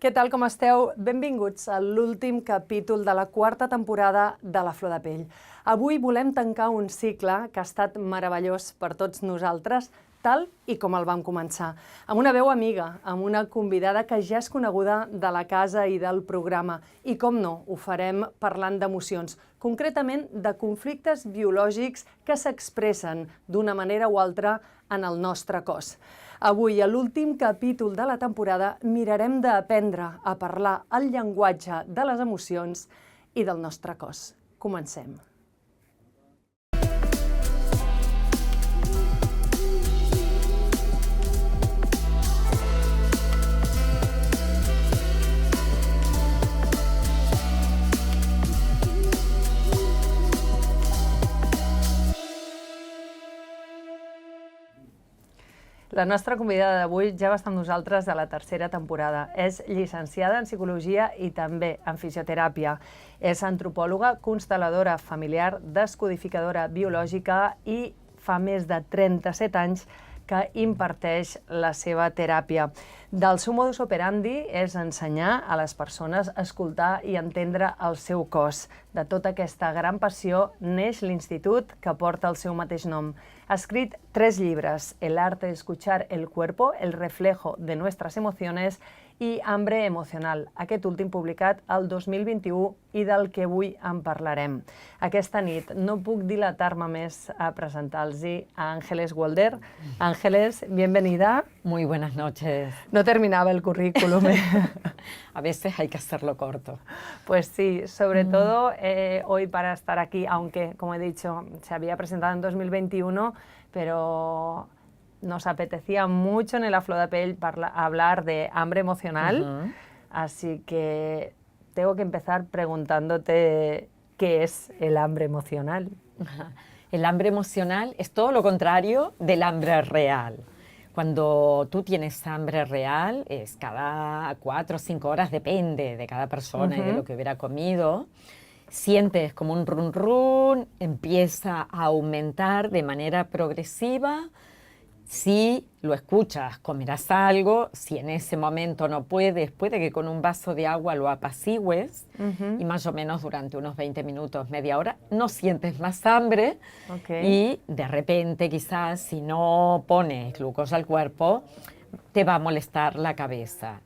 Què tal, com esteu? Benvinguts a l'últim capítol de la quarta temporada de La Flor de Pell. Avui volem tancar un cicle que ha estat meravellós per tots nosaltres, tal i com el vam començar, amb una veu amiga, amb una convidada que ja és coneguda de la casa i del programa. I com no, ho farem parlant d'emocions, concretament de conflictes biològics que s'expressen d'una manera o altra en el nostre cos. Avui, a l'últim capítol de la temporada, mirarem d'aprendre a parlar el llenguatge de les emocions i del nostre cos. Comencem. La nostra convidada d'avui ja va estar amb nosaltres a la tercera temporada. És llicenciada en Psicologia i també en Fisioteràpia. És antropòloga, constel·ladora familiar, descodificadora biològica i fa més de 37 anys que imparteix la seva teràpia. Del seu modus operandi és ensenyar a les persones a escoltar i entendre el seu cos. De tota aquesta gran passió neix l'institut que porta el seu mateix nom. Ha escrit 3 llibres: El arte de escuchar el cuerpo, El reflejo de nuestras emociones i Hambre emocional, aquest últim publicat el 2021 i del que avui en parlarem. Aquesta nit no puc dilatar-me més a presentar-los a Ángeles Walder. Ángeles, bienvenida. Muy buenas noches. No terminaba el currículum. A veces hay que hacerlo corto. Pues sí, sobre todo hoy para estar aquí, aunque, como he dicho, se había presentado en 2021, pero nos apetecía mucho en La Flor de Pell hablar de hambre emocional, así que tengo que empezar preguntándote qué es el hambre emocional. El hambre emocional es todo lo contrario del hambre real. Cuando tú tienes hambre real, es cada 4 o 5 horas, depende de cada persona y de lo que hubiera comido. Sientes como un run run, empieza a aumentar de manera progresiva. Si lo escuchas, comerás algo. Si en ese momento no puedes, puede que con un vaso de agua lo apacigues y más o menos durante unos 20 minutos, media hora, no sientes más hambre y de repente quizás si no pones glucosa al cuerpo te va a molestar la cabeza.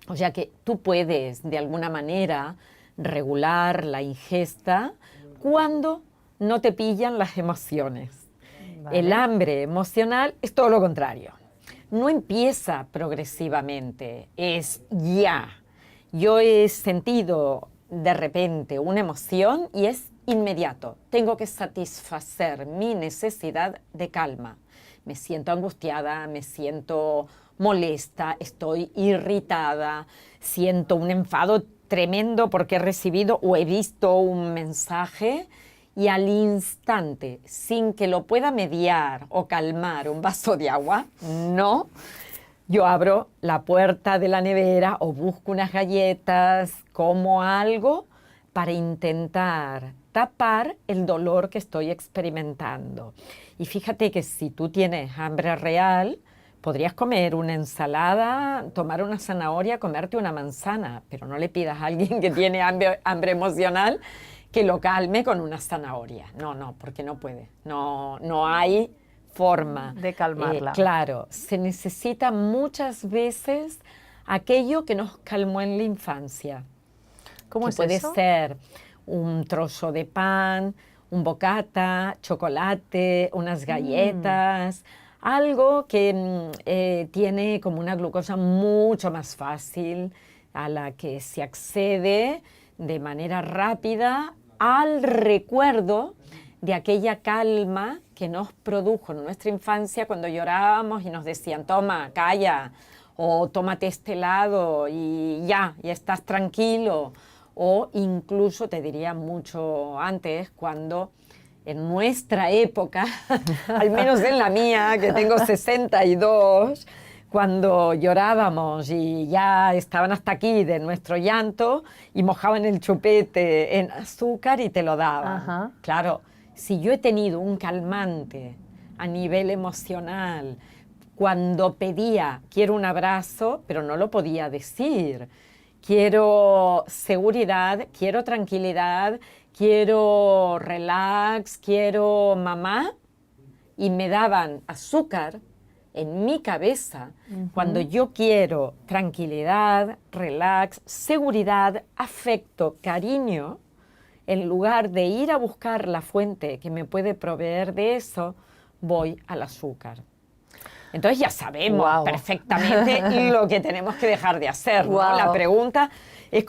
O sea que tú puedes de alguna manera regular la ingesta cuando no te pillan las emociones. Vale. El hambre emocional es todo lo contrario. No empieza progresivamente, es ya. Yo he sentido de repente una emoción y es inmediato. Tengo que satisfacer mi necesidad de calma. Me siento angustiada, me siento molesta, estoy irritada, siento un enfado tremendo porque he recibido o he visto un mensaje y al instante, sin que lo pueda mediar o calmar un vaso de agua, no, yo abro la puerta de la nevera o busco unas galletas, como algo para intentar tapar el dolor que estoy experimentando. Y fíjate que si tú tienes hambre real, podrías comer una ensalada, tomar una zanahoria, comerte una manzana, pero no le pidas a alguien que tiene hambre emocional que lo calme con una zanahoria. No, porque no puede. No hay forma de calmarla. Claro, se necesita muchas veces aquello que nos calmó en la infancia. ¿Cómo es puede eso? Ser un trozo de pan, un bocata, chocolate, unas galletas, algo que tiene como una glucosa mucho más fácil, a la que se accede de manera rápida al recuerdo de aquella calma que nos produjo en nuestra infancia cuando llorábamos y nos decían, toma, calla, o tómate este helado y ya estás tranquilo. O incluso, te diría mucho antes, cuando en nuestra época, al menos en la mía, que tengo 62, cuando llorábamos y ya estaban hasta aquí de nuestro llanto y mojaban el chupete en azúcar y te lo daban. Claro, si yo he tenido un calmante a nivel emocional cuando pedía, quiero un abrazo, pero no lo podía decir. Quiero seguridad, quiero tranquilidad, quiero relax, quiero mamá, y me daban azúcar en mi cabeza cuando yo quiero tranquilidad, relax, seguridad, afecto, cariño. En lugar de ir a buscar la fuente que me puede proveer de eso, voy al azúcar. Entonces ya sabemos perfectamente lo que tenemos que dejar de hacer, ¿no? La pregunta és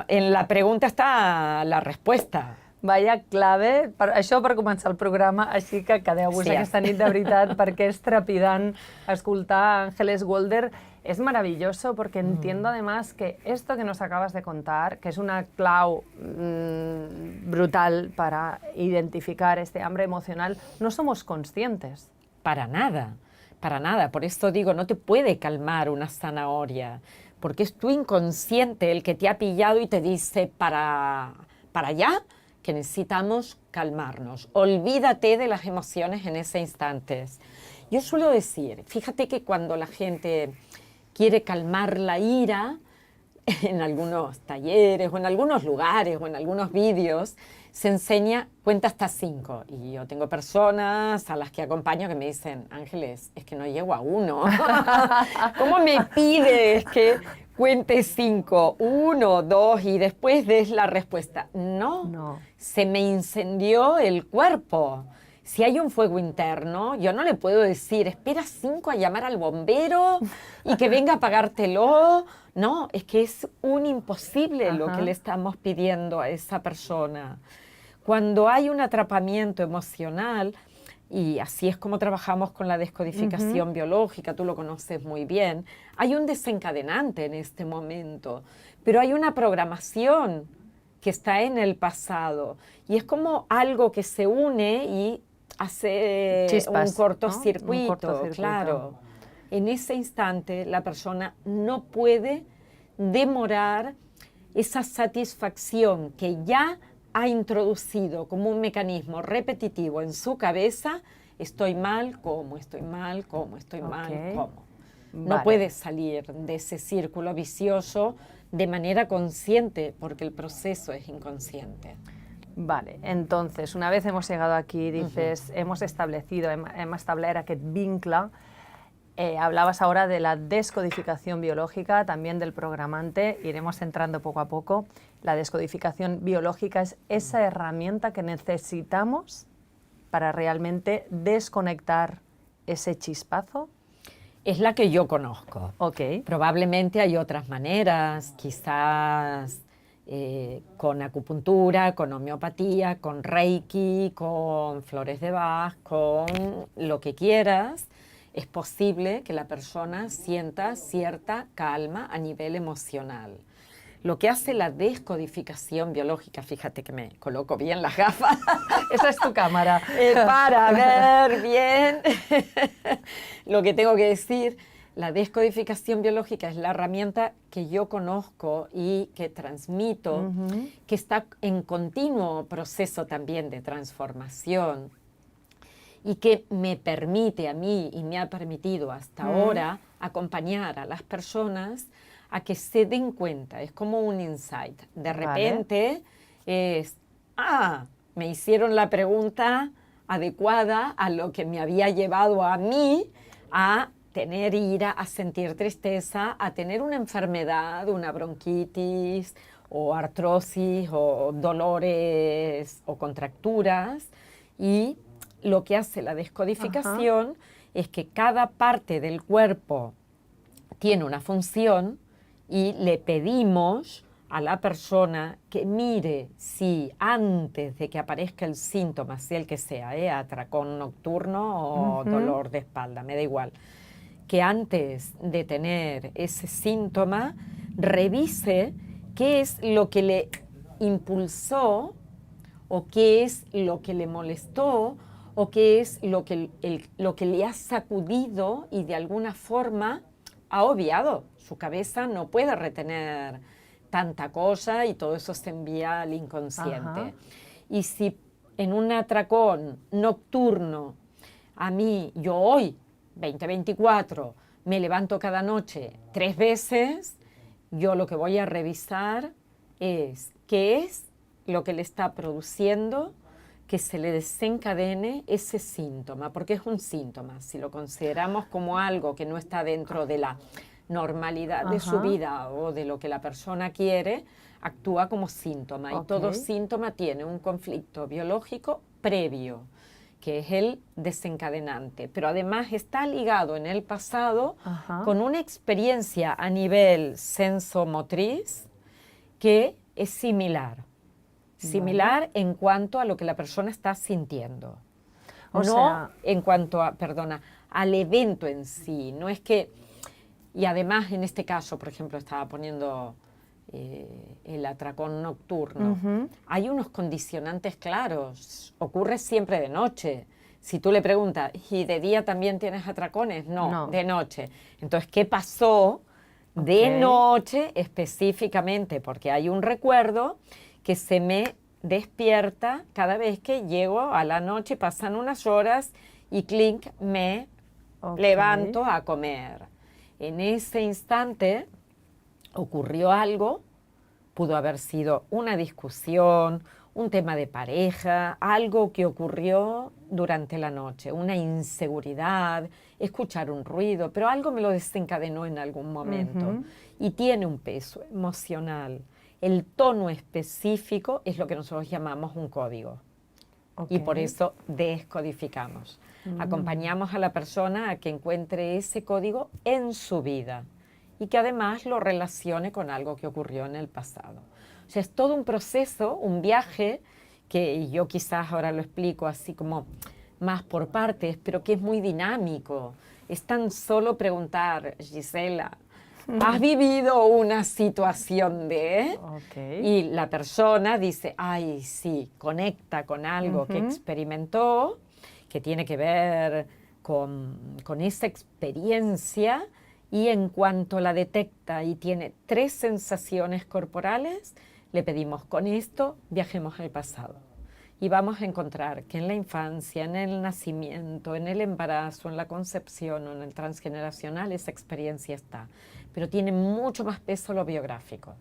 en la pregunta està la resposta. Vaya clave, això per començar el programa, així que quedeu-vos aquesta nit de veritat, perquè és trepidant escoltar a Ángeles Walder. Es maravilloso porque entiendo además que esto que nos acabas de contar, que es una clau brutal para identificar este hambre emocional, no somos conscientes. Para nada, para nada. Por eso digo, no te puede calmar una zanahoria, porque es tu inconsciente el que te ha pillado y te dice para allá, que necesitamos calmarnos. Olvídate de las emociones en ese instante. Yo suelo decir, fíjate que cuando la gente quiere calmar la ira, en algunos talleres o en algunos lugares o en algunos vídeos, se enseña cuenta hasta 5. Y yo tengo personas a las que acompaño que me dicen, Ángeles, es que no llego a 1. ¿Cómo me pides que cuente 5? 1, 2 y después des la respuesta? No, se me incendió el cuerpo. Si hay un fuego interno, yo no le puedo decir, espera 5 a llamar al bombero y que venga a apagártelo. No, es que es un imposible lo que le estamos pidiendo a esa persona. Cuando hay un atrapamiento emocional, y así es como trabajamos con la descodificación biológica, tú lo conoces muy bien, hay un desencadenante en este momento, pero hay una programación que está en el pasado y es como algo que se une y hace chispas, un cortocircuito, ¿no? Un cortocircuito. Claro. En ese instante la persona no puede demorar esa satisfacción que ya ha introducido como un mecanismo repetitivo en su cabeza. Estoy mal, ¿cómo? Estoy mal, ¿cómo? Estoy mal, ¿cómo? No puede salir de ese círculo vicioso de manera consciente porque el proceso es inconsciente. Vale, entonces, una vez hemos llegado aquí, dices, hemos establecido, hem establert aquest vincle, hablabas ahora de la descodificación biológica, también del programante, iremos entrando poco a poco. La descodificación biológica es esa herramienta que necesitamos para realmente desconectar ese chispazo. Es la que yo conozco. Probablemente hay otras maneras, quizás con acupuntura, con homeopatía, con reiki, con flores de Bach, con lo que quieras. Es posible que la persona sienta cierta calma a nivel emocional. Lo que hace la descodificación biológica, fíjate que me coloco bien las gafas. Esa es tu cámara. Para ver bien lo que tengo que decir. La descodificación biológica es la herramienta que yo conozco y que transmito, que está en continuo proceso también de transformación y que me permite a mí y me ha permitido hasta ahora acompañar a las personas a que se den cuenta. Es como un insight. De repente es, me hicieron la pregunta adecuada a lo que me había llevado a mí a tener ira, a sentir tristeza, a tener una enfermedad, una bronquitis o artrosis o dolores o contracturas. Y lo que hace la descodificación es que cada parte del cuerpo tiene una función y le pedimos a la persona que mire si antes de que aparezca el síntoma, sea el que sea, atracón nocturno o dolor de espalda, me da igual, que antes de tener ese síntoma revise qué es lo que le impulsó o qué es lo que le molestó o qué es lo que le ha sacudido y de alguna forma ha obviado. Su cabeza no puede retener tanta cosa y todo eso se envía al inconsciente. Y si en un atracón nocturno a mí, yo hoy 2024 me levanto cada noche 3 veces, yo lo que voy a revisar es qué es lo que le está produciendo que se le desencadene ese síntoma, porque es un síntoma. Si lo consideramos como algo que no está dentro de la normalidad de su vida o de lo que la persona quiere, actúa como síntoma. Y todo síntoma tiene un conflicto biológico previo, que es el desencadenante. Pero además está ligado en el pasado con una experiencia a nivel sensomotriz que es similar. Similar en cuanto a lo que la persona está sintiendo. En cuanto a, al evento en sí. No es que... Y además, en este caso, por ejemplo, estaba poniendo el atracón nocturno. Hay unos condicionantes claros. Ocurre siempre de noche. Si tú le preguntas, ¿y de día también tienes atracones? No, de noche. Entonces, ¿qué pasó de noche específicamente? Porque hay un recuerdo que se me despierta cada vez que llego a la noche, pasan unas horas y clink, me levanto a comer. En ese instante ocurrió algo, pudo haber sido una discusión, un tema de pareja, algo que ocurrió durante la noche, una inseguridad, escuchar un ruido, pero algo me lo desencadenó en algún momento y tiene un peso emocional. El tono específico es lo que nosotros llamamos un código. Y por eso descodificamos. Acompañamos a la persona a que encuentre ese código en su vida y que además lo relacione con algo que ocurrió en el pasado. O sea, es todo un proceso, un viaje, que yo quizás ahora lo explico así como más por partes, pero que es muy dinámico. Es tan solo preguntar, Gisela, ¿has vivido una situación de...? Y la persona dice, ay, sí, conecta con algo que experimentó, que tiene que ver con esa experiencia, y en cuanto la detecta y tiene 3 sensaciones corporales, le pedimos, con esto viajemos al pasado. Y vamos a encontrar que en la infancia, en el nacimiento, en el embarazo, en la concepción o en el transgeneracional, esa experiencia está. Pero tiene mucho más peso lo biográfico.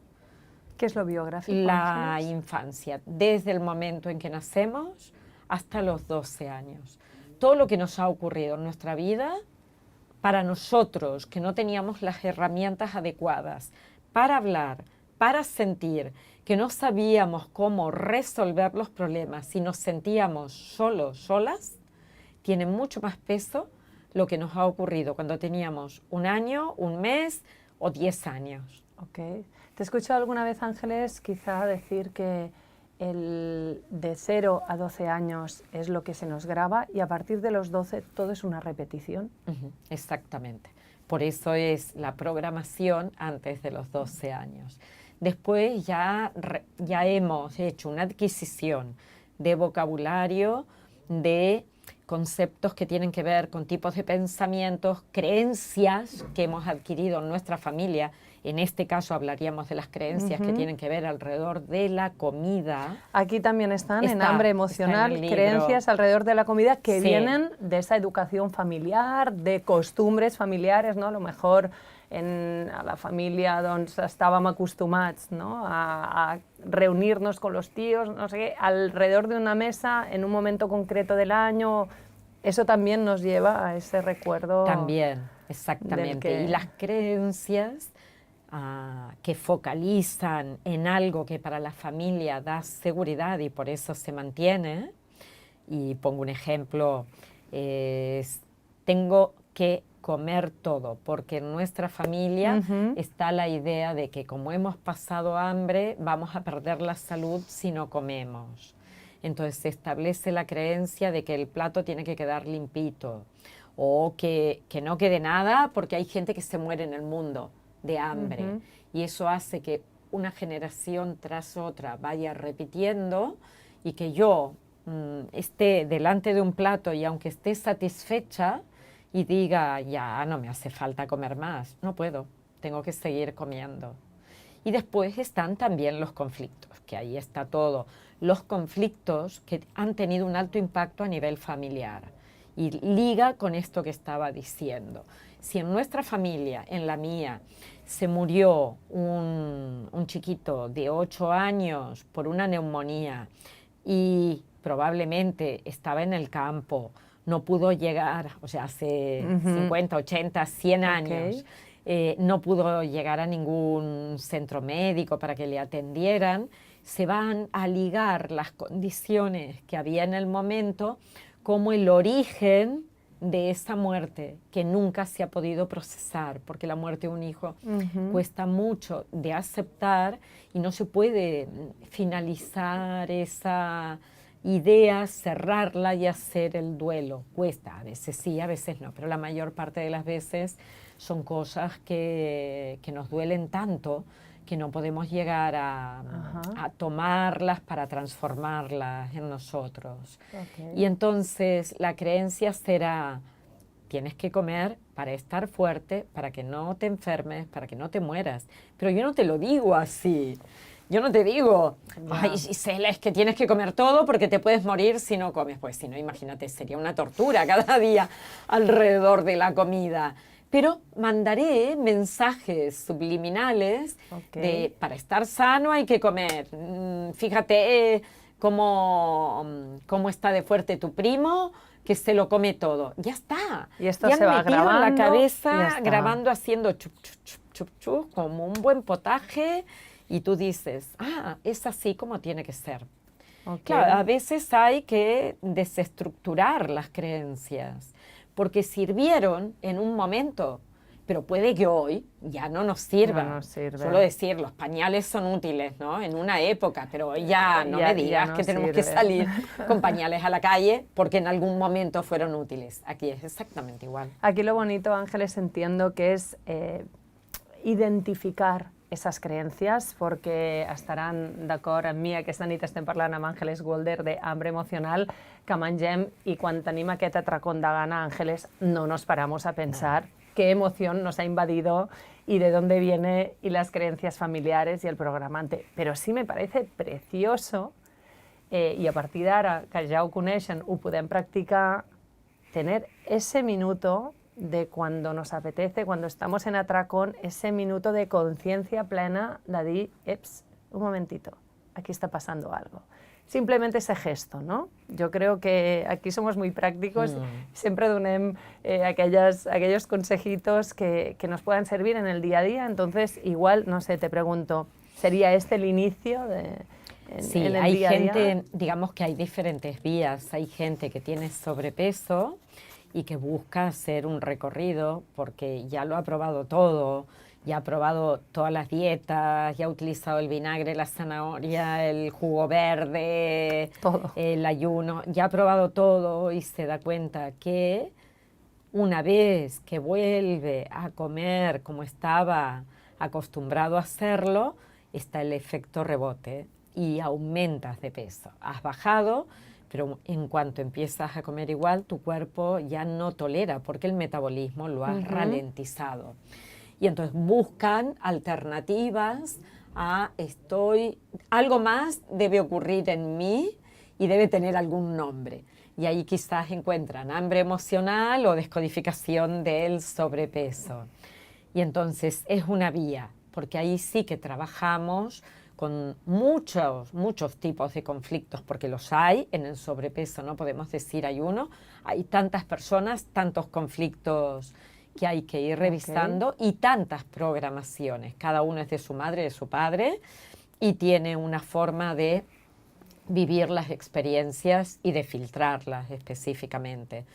¿Qué es lo biográfico? La infancia, desde el momento en que nacemos hasta los 12 años. Todo lo que nos ha ocurrido en nuestra vida, para nosotros que no teníamos las herramientas adecuadas para hablar, para sentir, que no sabíamos cómo resolver los problemas y nos sentíamos solos, solas, tiene mucho más peso lo que nos ha ocurrido cuando teníamos 1 año, 1 mes o 10 años. Te he escuchado alguna vez, Ángeles, quizá decir que de 0 a 12 años es lo que se nos graba y a partir de los 12 todo es una repetición. Exactamente. Por eso es la programación antes de los 12 años. Después ya hemos hecho una adquisición de vocabulario, de conceptos que tienen que ver con tipos de pensamientos, creencias que hemos adquirido en nuestra familia. En este caso hablaríamos de las creencias que tienen que ver alrededor de la comida. Aquí también están en Hambre Emocional, creencias alrededor de la comida que vienen de esa educación familiar, de costumbres familiares, ¿no? A lo mejor a la família doncs, estàvem acostumats, no? a reunirnos con los tíos, no sé qué, alrededor de una mesa en un momento concreto del año. Eso también nos lleva a ese recuerdo. También, exactamente. Y las creencias que focalizan en algo que para la familia da seguridad y por eso se mantiene. Y pongo un ejemplo, tengo que comer todo, porque en nuestra familia está la idea de que como hemos pasado hambre, vamos a perder la salud si no comemos. Entonces se establece la creencia de que el plato tiene que quedar limpito o que no quede nada porque hay gente que se muere en el mundo de hambre. Y eso hace que una generación tras otra vaya repitiendo y que yo esté delante de un plato y aunque esté satisfecha y diga, ya no me hace falta comer más, no puedo, tengo que seguir comiendo. Y después están también los conflictos, que ahí está todo. Los conflictos que han tenido un alto impacto a nivel familiar Y liga con esto que estaba diciendo. Si en nuestra familia, en la mía, se murió un chiquito de 8 años por una neumonía y probablemente estaba en el campo, no pudo llegar, o sea, hace 50, 80, 100 años, no pudo llegar a ningún centro médico para que le atendieran, se van a ligar las condiciones que había en el momento como el origen de esa muerte que nunca se ha podido procesar, porque la muerte de un hijo cuesta mucho de aceptar y no se puede finalizar esa idea, cerrarla y hacer el duelo. Cuesta, a veces sí, a veces no, pero la mayor parte de las veces son cosas que nos duelen tanto que no podemos llegar a tomarlas para transformarlas en nosotros. Y entonces la creencia será, tienes que comer para estar fuerte, para que no te enfermes, para que no te mueras. Pero yo no te lo digo así. Yo no te digo, ay, Gisela, es que tienes que comer todo porque te puedes morir si no comes. Pues si no, imagínate, sería una tortura cada día alrededor de la comida. Pero mandaré mensajes subliminales de para estar sano hay que comer. Fíjate cómo está de fuerte tu primo, que se lo come todo. Ya está. Y esto ya se va grabando. En la cabeza, grabando, haciendo chup, chup, chup, chup, chup, como un buen potaje. Y tú dices, es así como tiene que ser. Claro, a veces hay que desestructurar las creencias, porque sirvieron en un momento, pero puede que hoy ya no nos sirvan. No nos sirve. Suelo decir, los pañales son útiles, ¿no? En una época, pero hoy ya no me digas no que tenemos que salir con pañales a la calle porque en algún momento fueron útiles. Aquí es exactamente igual. Aquí lo bonito, Ángeles, entiendo que es identificar esas creencias, perquè estaran d'acord amb mi. Aquesta nit estem parlant amb Ángeles Walder de hambre emocional, que mengem i quan tenim aquest atracón de gana, Ángeles, no nos paramos a pensar qué emoción nos ha invadido y de dónde viene y las creencias familiares y el programante. Pero sí me parece precioso y a partir d'ara, que ja ho coneixen, ho podem practicar, tener ese minuto de cuando nos apetece, cuando estamos en atracón, ese minuto de conciencia plena de dir, eps, un momentito, aquí está pasando algo. Simplemente ese gesto, ¿no? Yo creo que aquí somos muy prácticos, siempre donem aquellos consejitos que nos puedan servir en el día a día. Entonces, igual, no sé, te pregunto, ¿sería este el inicio sí, en el hay día a día? gente, digamos que hay diferentes vías. Hay gente que tiene sobrepeso y que busca hacer un recorrido porque ya lo ha probado todo, ya ha probado todas las dietas, ya ha utilizado el vinagre, la zanahoria, el jugo verde, todo. El ayuno, ya ha probado todo y se da cuenta que una vez que vuelve a comer como estaba acostumbrado a hacerlo, está el efecto rebote y aumentas de peso. Has bajado, pero en cuanto empiezas a comer igual, tu cuerpo ya no tolera porque el metabolismo lo has ralentizado. Y entonces buscan alternativas a algo más debe ocurrir en mí y debe tener algún nombre. Y ahí quizás encuentran hambre emocional o descodificación del sobrepeso. Y entonces es una vía, porque ahí sí que trabajamos con muchos tipos de conflictos, porque los hay en el sobrepeso, no podemos decir hay uno, hay tantas personas, tantos conflictos que hay que ir revisando y tantas programaciones, cada uno es de su madre, de su padre y tiene una forma de vivir las experiencias y de filtrarlas específicamente.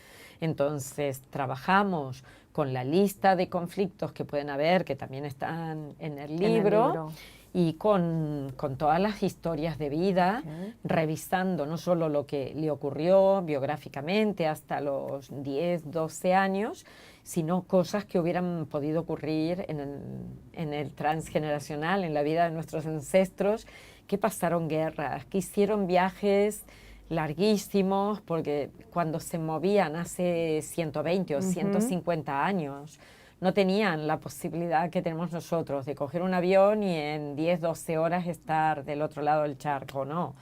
Entonces trabajamos con la lista de conflictos que pueden haber, que también están en el libro. Y con todas las historias de vida, revisando no solo lo que le ocurrió biográficamente hasta los 10, 12 años, sino cosas que hubieran podido ocurrir en el transgeneracional, en la vida de nuestros ancestros, que pasaron guerras, que hicieron viajes larguísimos, porque cuando se movían hace 120 o 150 años, no tenían la posibilidad que tenemos nosotros de coger un avión y en 10, 12 horas estar del otro lado del charco, no.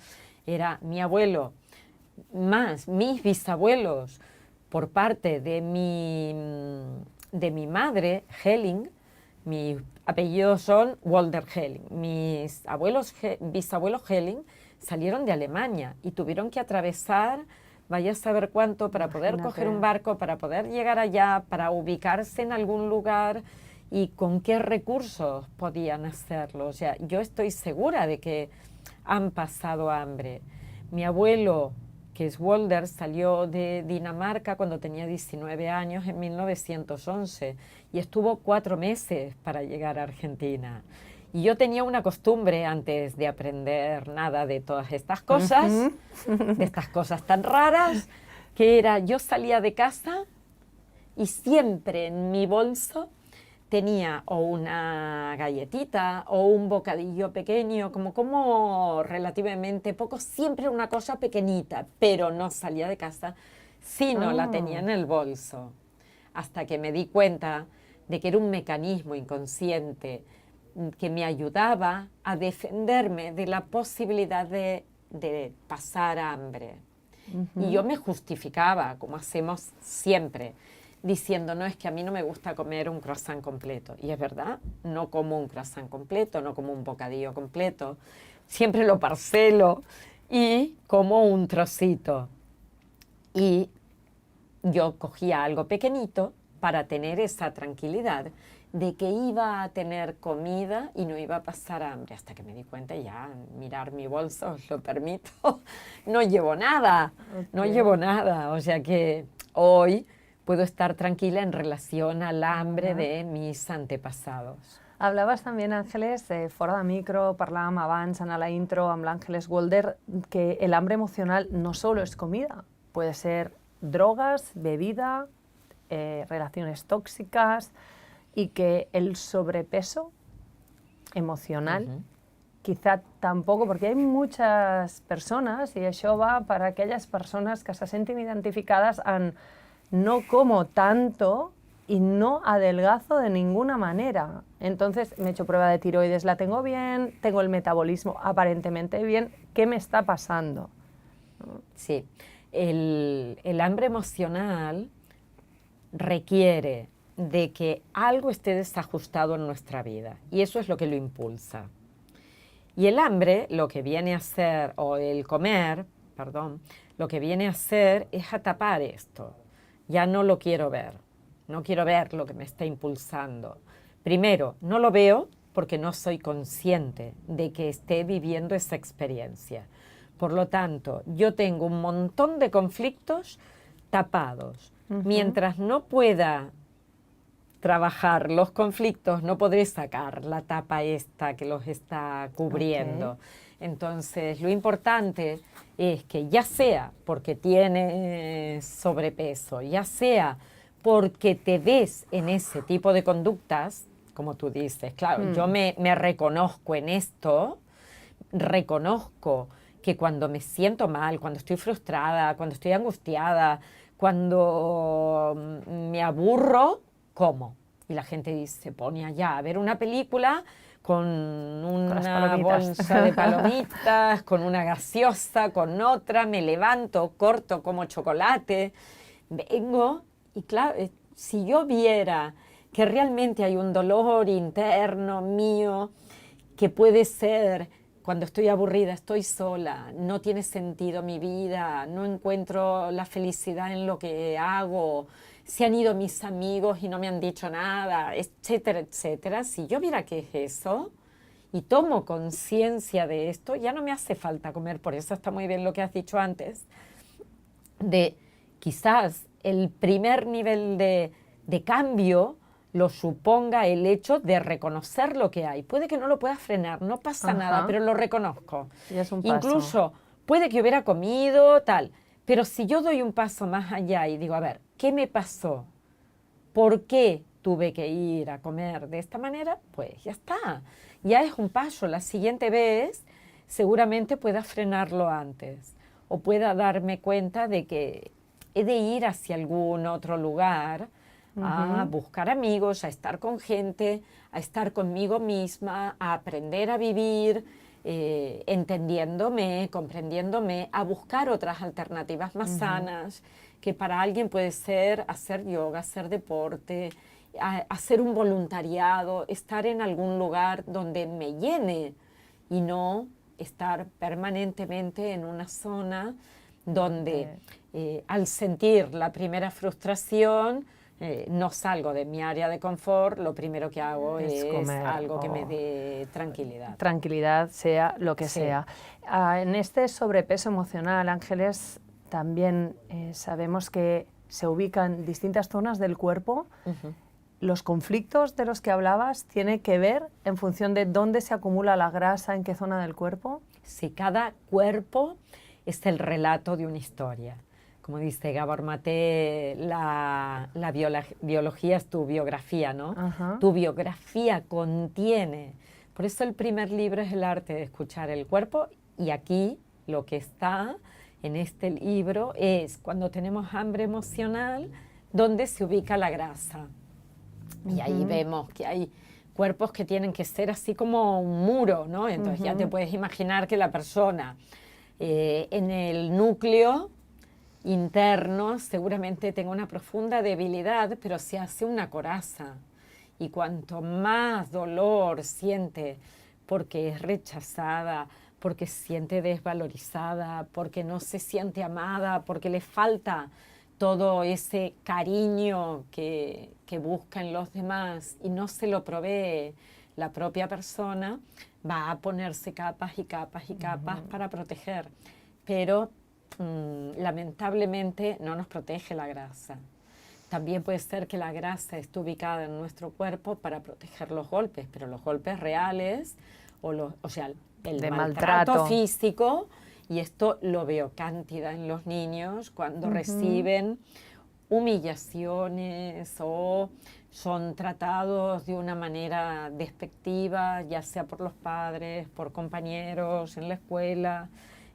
Era mi abuelo, más mis bisabuelos, por parte de mi madre, Helling. Mis apellidos son Walder Helling. Mis bisabuelos Helling salieron de Alemania y tuvieron que atravesar, vaya a saber cuánto, para poder coger un barco, para poder llegar allá, para ubicarse en algún lugar y con qué recursos podían hacerlo. O sea, yo estoy segura de que han pasado hambre. Mi abuelo, que es Walder, salió de Dinamarca cuando tenía 19 años en 1911 y estuvo 4 meses para llegar a Argentina. Y yo tenía una costumbre antes de aprender nada de todas estas cosas, de estas cosas tan raras, que era, yo salía de casa y siempre en mi bolso tenía o una galletita o un bocadillo pequeño, como relativamente poco, siempre una cosa pequeñita, pero no salía de casa si no la tenía en el bolso. Hasta que me di cuenta de que era un mecanismo inconsciente que me ayudaba a defenderme de la posibilidad de pasar hambre. Y yo me justificaba, como hacemos siempre, diciendo, no, es que a mí no me gusta comer un croissant completo. Y es verdad, no como un croissant completo, no como un bocadillo completo. Siempre lo parcelo y como un trocito. Y yo cogía algo pequeñito para tener esa tranquilidad de que iba a tener comida y no iba a pasar hambre. Hasta que me di cuenta, ya, mirar mi bolso, os lo permito, no llevo nada, no llevo nada. O sea que hoy puedo estar tranquila en relación al hambre de mis antepasados. Hablaves també, Àngeles, fora de micro, parlàvem abans en la intro amb l'Àngeles Walder, que el hambre emocional no solo es comida, puede ser drogas, bebida, relaciones tóxicas, y que el sobrepeso emocional quizá tampoco, porque hay muchas personas, y això va per a aquelles persones que se senten identificades en no como tanto y no adelgazo de ninguna manera. Entonces me he hecho prueba de tiroides, la tengo bien, tengo el metabolismo aparentemente bien, ¿qué me está pasando? Sí, el hambre emocional requiere de que algo esté desajustado en nuestra vida y eso es lo que lo impulsa. Y el hambre lo que viene a hacer, o el comer, perdón, lo que viene a hacer es a tapar esto. Ya no lo quiero ver, no quiero ver lo que me está impulsando. Primero, no lo veo porque no soy consciente de que esté viviendo esa experiencia. Por lo tanto, yo tengo un montón de conflictos tapados. Mientras no pueda trabajar los conflictos, no podré sacar la tapa esta que los está cubriendo. Entonces, lo importante es que ya sea porque tienes sobrepeso, ya sea porque te ves en ese tipo de conductas, como tú dices, claro, yo me reconozco en esto, reconozco que cuando me siento mal, cuando estoy frustrada, cuando estoy angustiada, cuando me aburro, como. Y la gente se pone allá a ver una película con una bolsa de palomitas, con una gaseosa, con otra, me levanto, corto, como chocolate, vengo y claro, si yo viera que realmente hay un dolor interno mío que puede ser cuando estoy aburrida, estoy sola, no tiene sentido mi vida, no encuentro la felicidad en lo que hago, se han ido mis amigos y no me han dicho nada, etcétera, etcétera. Si yo viera que es eso y tomo conciencia de esto, ya no me hace falta comer. Por eso está muy bien lo que has dicho antes, de quizás el primer nivel de cambio lo suponga el hecho de reconocer lo que hay. Puede que no lo pueda frenar, no pasa nada, pero lo reconozco. Y es un paso. Incluso puede que hubiera comido, tal, pero si yo doy un paso más allá y digo, a ver, ¿qué me pasó? ¿Por qué tuve que ir a comer de esta manera? Pues ya está, ya es un paso. La siguiente vez seguramente pueda frenarlo antes o pueda darme cuenta de que he de ir hacia algún otro lugar a buscar amigos, a estar con gente, a estar conmigo misma, a aprender a vivir, entendiéndome, comprendiéndome, a buscar otras alternativas más sanas. que para alguien puede ser hacer yoga, hacer deporte, hacer un voluntariado, estar en algún lugar donde me llene y no estar permanentemente en una zona donde al sentir la primera frustración no salgo de mi área de confort, lo primero que hago es comer, algo que me dé tranquilidad. Tranquilidad, sea lo que sea. En este sobrepeso emocional, Ángeles, también sabemos que se ubican distintas zonas del cuerpo. Los conflictos de los que hablabas tienen que ver en función de dónde se acumula la grasa, en qué zona del cuerpo. Sí, cada cuerpo es el relato de una historia. Como dice Gabor Maté, la biología es tu biografía, ¿no? Ajá. Tu biografía contiene. Por eso el primer libro es el arte de escuchar el cuerpo, y aquí lo que está en este libro es cuando tenemos hambre emocional, dónde se ubica la grasa. Y ahí vemos que hay cuerpos que tienen que ser así como un muro, ¿no? Entonces ya te puedes imaginar que la persona en el núcleo interno seguramente tenga una profunda debilidad, pero se hace una coraza. Y cuanto más dolor siente porque es rechazada, porque se siente desvalorizada, porque no se siente amada, porque le falta todo ese cariño que busca en los demás y no se lo provee la propia persona, va a ponerse capas y capas y capas para proteger. Pero lamentablemente no nos protege la grasa. También puede ser que la grasa esté ubicada en nuestro cuerpo para proteger los golpes, pero los golpes reales, o sea, el de maltrato físico, y esto lo veo cantidad en los niños cuando reciben humillaciones o son tratados de una manera despectiva, ya sea por los padres, por compañeros, en la escuela.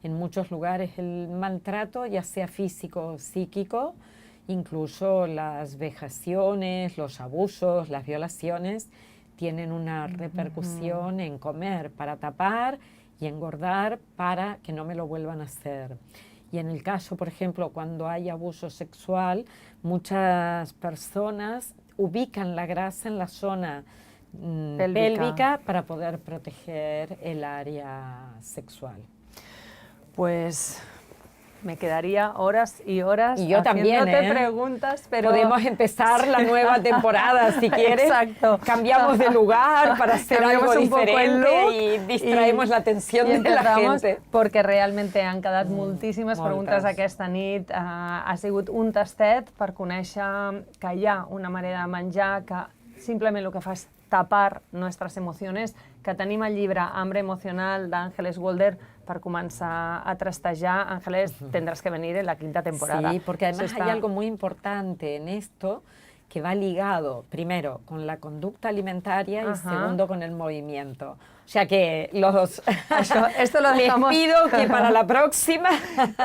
En muchos lugares el maltrato, ya sea físico o psíquico, incluso las vejaciones, los abusos, las violaciones, tienen una repercusión en comer para tapar y engordar para que no me lo vuelvan a hacer. Y en el caso, por ejemplo, cuando hay abuso sexual, muchas personas ubican la grasa en la zona pélvica para poder proteger el área sexual. Pues me quedaría horas y horas y yo también, preguntas, pero podemos empezar la nueva temporada si quieres. Exacto. Cambiamos de lugar para hacer algo diferente y distraemos la atención de la gente. Perquè realmente han quedat moltíssimes preguntes aquesta nit. Ha sigut un tastet per conèixer que hi ha una manera de menjar que simplement el que fa és tapar nuestras emociones, que tenim el llibre Hambre Emocional d'Ángeles Walder para comenzar a trastejar. Ángeles, tendrás que venir en la quinta temporada. Sí, porque además hay algo muy importante en esto que va ligado, primero, con la conducta alimentaria y segundo, con el movimiento. O sea que esto lo dejamos, les pido que para la próxima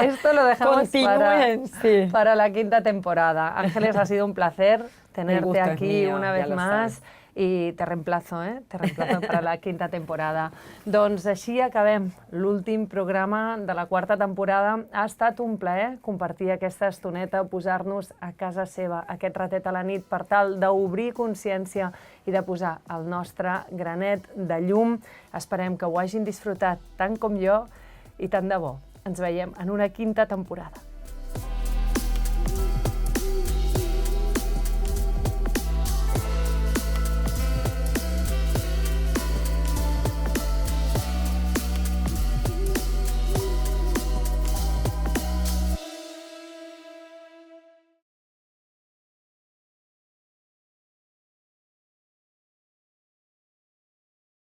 esto lo dejamos continúen para la quinta temporada. Ángeles, ha sido un placer tenerte aquí una vez más. I te reemplazo para la quinta temporada. Doncs així acabem l'últim programa de la quarta temporada. Ha estat un plaer compartir aquesta estoneta, posar-nos a casa seva aquest ratet a la nit per tal d'obrir consciència i de posar el nostre granet de llum. Esperem que ho hagin disfrutat tant com jo i tant de bo. Ens veiem en una quinta temporada.